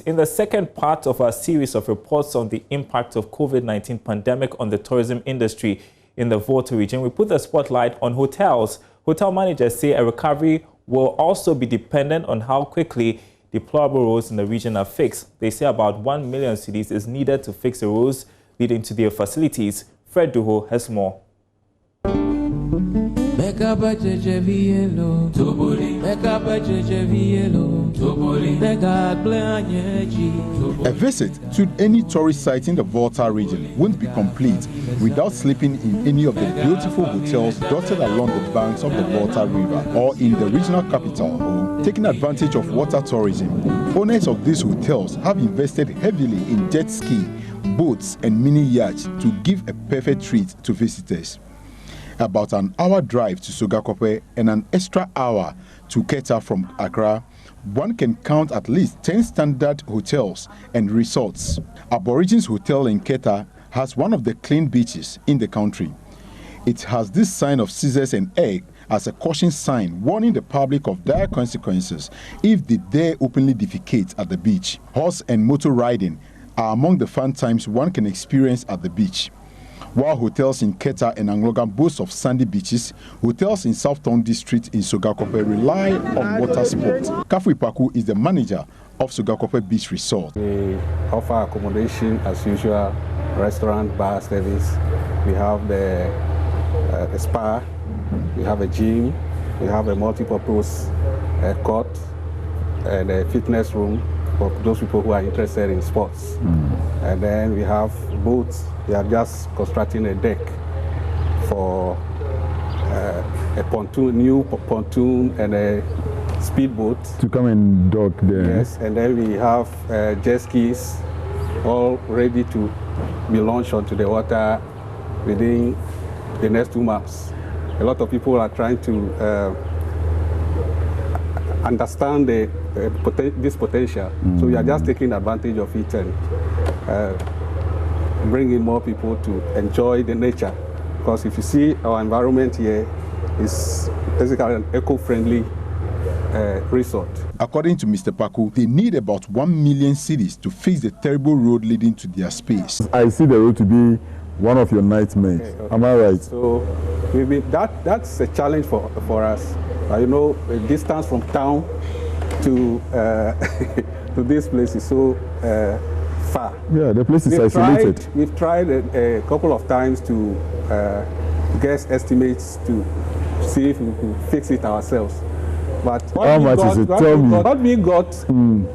In the second part of our series of reports on the impact of COVID-19 pandemic on the tourism industry in the Volta region, we put the spotlight on hotels. Hotel managers say a recovery will also be dependent on how quickly deplorable roads in the region are fixed. They say about 1 million cedis is needed to fix the roads leading to their facilities. Fred Duho has more. visit to any tourist site in the Volta region won't be complete without sleeping in any of the beautiful hotels dotted along the banks of the Volta River or in the regional capital, or taking advantage of water tourism. Owners of these hotels have invested heavily in jet ski, boats and mini yachts to give a perfect treat to visitors. About an hour drive to Sogakope and an extra hour to Keta from Accra, one can count at least 10 standard hotels and resorts. Aborigines Hotel in Keta has one of the clean beaches in the country. It has this sign of scissors and egg as a caution sign warning the public of dire consequences if they dare openly defecate at the beach. Horse and motor riding are among the fun times one can experience at the beach. While hotels in Keta and Anglogan boast of sandy beaches, hotels in Southtown District in Sogakope rely on water sports. Kafui Paku is the manager of Sogakope Beach Resort. We offer accommodation as usual, restaurant, bar service. We have the spa, we have a gym, we have a multi-purpose court and a fitness room for those people who are interested in sports. And then we have boats. We are just constructing a deck for a pontoon, new pontoon and a speedboat. To come and dock there. Yes, and then we have jet skis all ready to be launched onto the water within the next 2 months. A lot of people are trying to understand this potential. So we are just taking advantage of it and bringing more people to enjoy the nature. Because if you see our environment here, it's basically an eco-friendly resort. According to Mr. Paku, they need about 1 million cedis to fix the terrible road leading to their space. I see the road to be one of your nightmares. Okay. Am I right? So that's a challenge for us. You know, the distance from town to to this place is so far. Yeah, the place is isolated. We've tried a couple of times to guess estimates to see if we can fix it ourselves. But how much is it? Tell me. What we got,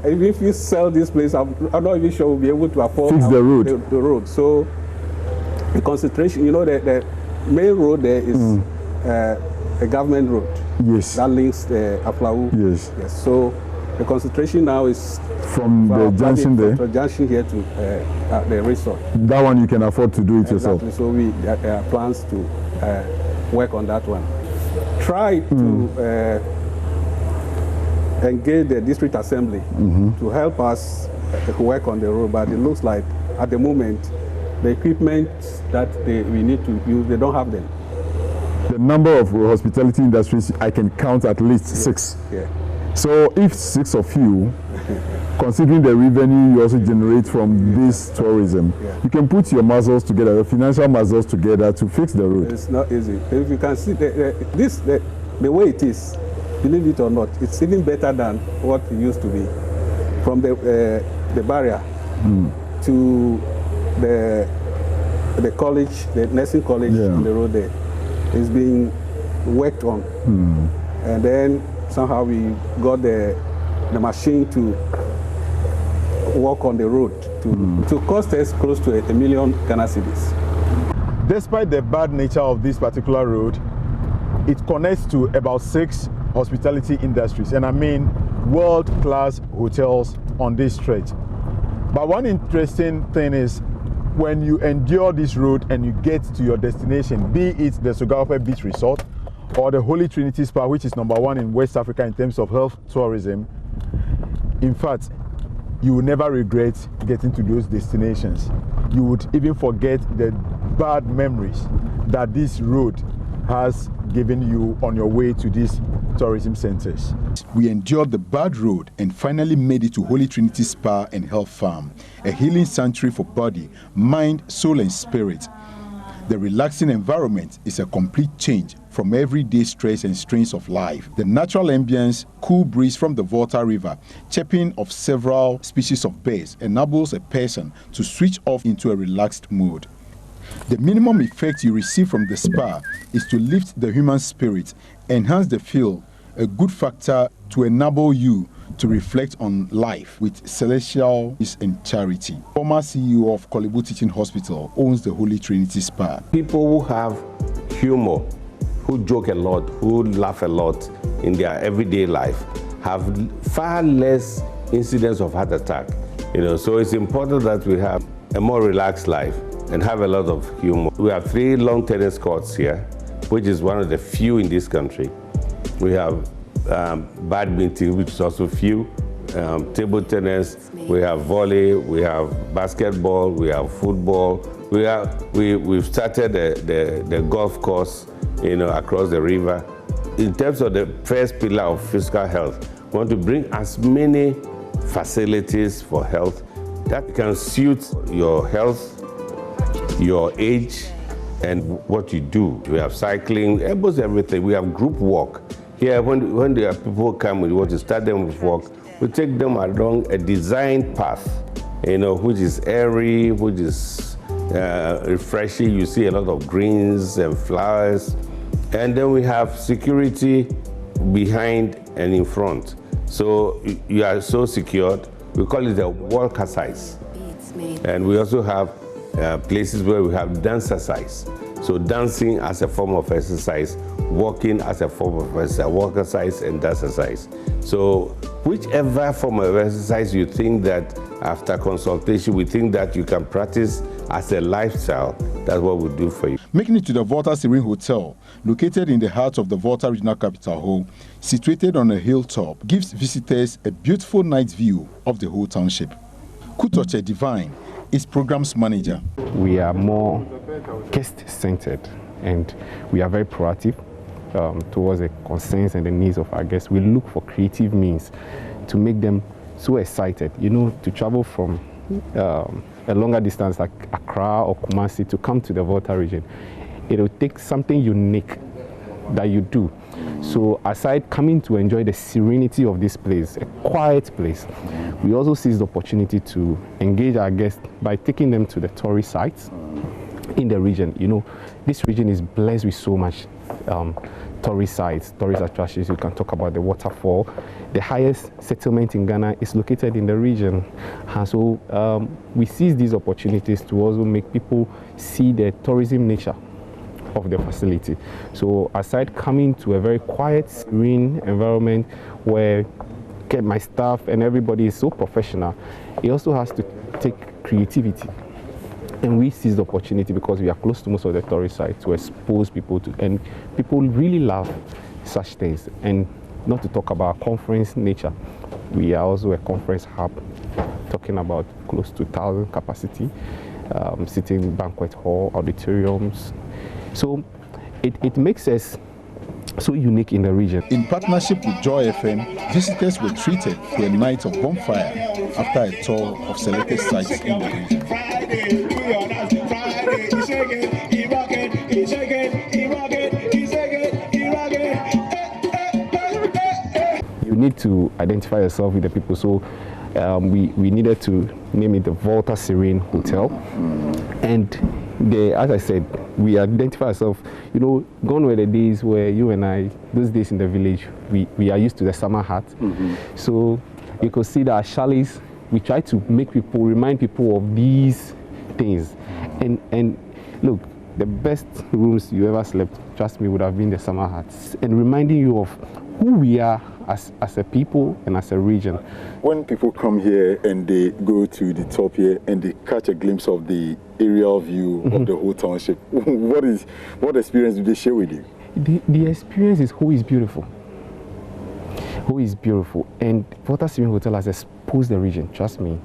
if we sell this place, I'm not even sure we'll be able to afford fix the road. The road. So the concentration, you know, the main road there is a government road. Yes. That links the Aflau. Yes. Yes. So the concentration now is from the junction there. From the junction here to the resort. That one you can afford to do it yourself. So we have plans to work on that one. Try to engage the district assembly to help us work on the road, but it looks like at the moment the equipment that we need to use, they don't have them. The number of hospitality industries, I can count at least 6. Yeah. So if 6 of you, considering the revenue you also generate from this tourism, you can put your muscles together, the financial muscles together to fix the road. It's not easy. If you can see the way it is, believe it or not, it's even better than what it used to be. From the barrier to the college, the nursing college on the road there, is being worked on. And then somehow we got the machine to walk on the road to cost us close to 1 million Ghana cedis. Despite the bad nature of this particular road, it connects to about 6 hospitality industries, and I mean world-class hotels on this stretch. But one interesting thing is when you endure this road and you get to your destination, be it the Sogakope Beach Resort or the Holy Trinity Spa, which is #1 in West Africa in terms of health tourism, in fact, you will never regret getting to those destinations. You would even forget the bad memories that this road has given you on your way to these tourism centers. We endured the bad road and finally made it to Holy Trinity Spa and Health Farm, a healing sanctuary for body, mind, soul and spirit. The relaxing environment is a complete change from everyday stress and strains of life. The natural ambience, cool breeze from the Volta River, chirping of several species of birds enables a person to switch off into a relaxed mood. The minimum effect you receive from the spa is to lift the human spirit, enhance the feel, a good factor to enable you to reflect on life with celestial peace and charity. Former CEO of Kolebu Teaching Hospital owns the Holy Trinity Spa. People who have humor, who joke a lot, who laugh a lot in their everyday life, have far less incidents of heart attack. So it's important that we have a more relaxed life and have a lot of humor. We have 3 long tennis courts here, which is one of the few in this country. We have badminton, which is also few, table tennis, we have volley, we have basketball, we have football. We've started the golf course, across the river. In terms of the first pillar of physical health, we want to bring as many facilities for health that can suit your health, your age, and what you do. We have cycling, almost everything. We have group walk. Here, when there are people come, we want to start them with walk, we take them along a designed path, which is airy, which is refreshing. You see a lot of greens and flowers. And then we have security behind and in front. So you are so secured. We call it a walker size. And we also have places where we have dancer size. So dancing as a form of exercise, walking as a form of exercise, walker size and dancer size. So whichever form of exercise you think that after consultation, we think that you can practice as a lifestyle, that's what we do for you. Making it to the Volta Serene Hotel, located in the heart of the Volta Regional Capital Hall, situated on a hilltop, gives visitors a beautiful night view of the whole township. Kutoche Divine is programs manager. We are more guest-centered and we are very proactive towards the concerns and the needs of our guests. We look for creative means to make them so excited, to travel from a longer distance like Accra or Kumasi to come to the Volta region. It will take something unique that you do. So aside coming to enjoy the serenity of this place, a quiet place, we also seize the opportunity to engage our guests by taking them to the tourist sites in the region. This region is blessed with so much tourist sites, tourist attractions. You can talk about the waterfall. The highest settlement in Ghana is located in the region. And so we seize these opportunities to also make people see the tourism nature of the facility. So aside coming to a very quiet, serene environment where my staff and everybody is so professional, it also has to take creativity. And we seize the opportunity because we are close to most of the tourist sites to expose people to, and people really love such things. And not to talk about conference nature. We are also a conference hub, talking about close to 1,000 capacity, sitting banquet hall, auditoriums. So it makes us so unique in the region. In partnership with Joy FM, visitors were treated to a night of bonfire after a tour of selected sites in the region. You need to identify yourself with the people, so we needed to name it the Volta Serene Hotel. And as I said, we identify ourselves, gone were the days where you and I, those days in the village, we are used to the summer hat. So you could see that our chalets, we try to make people, remind people of these things. And look, the best rooms you ever slept, trust me, would have been the summer hats. And reminding you of who we are as a people and as a region. When people come here and they go to the top here and they catch a glimpse of the aerial view of the whole township, what experience do they share with you? The experience is who is beautiful. Who is beautiful. And Volta Serene Hotel has exposed the region, trust me.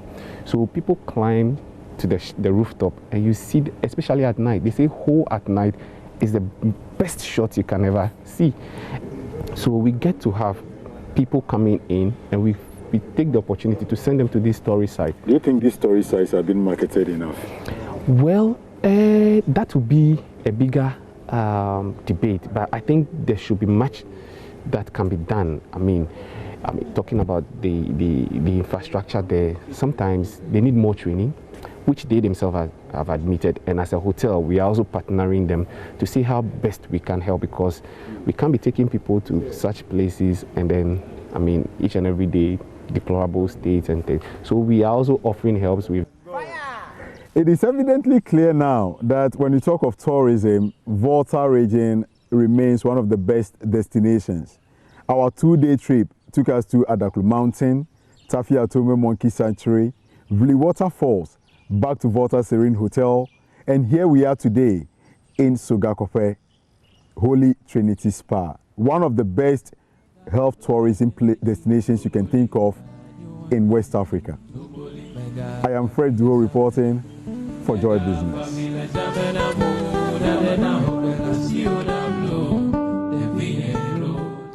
So people climb to the rooftop and you see, especially at night, they say whole at night is the best shot you can ever see. So we get to have people coming in, and we take the opportunity to send them to these tourist sites. Do you think these tourist sites have been marketed enough? Well, that would be a bigger debate, but I think there should be much that can be done. I mean, talking about the infrastructure there, sometimes they need more training, which they themselves have admitted. And as a hotel, we are also partnering them to see how best we can help, because we can't be taking people to such places and then, I mean, each and every day, deplorable states and things. So we are also offering helps with. It is evidently clear now that when you talk of tourism, Volta Region remains one of the best destinations. Our 2-day trip took us to Adaklu Mountain, Tafi Atome Monkey Sanctuary, Vili Waterfalls, back to Volta Serene Hotel, and here we are today in Sogakope, Holy Trinity Spa, one of the best health tourism destinations you can think of in West Africa. I am Fred Duo reporting for Joy Business.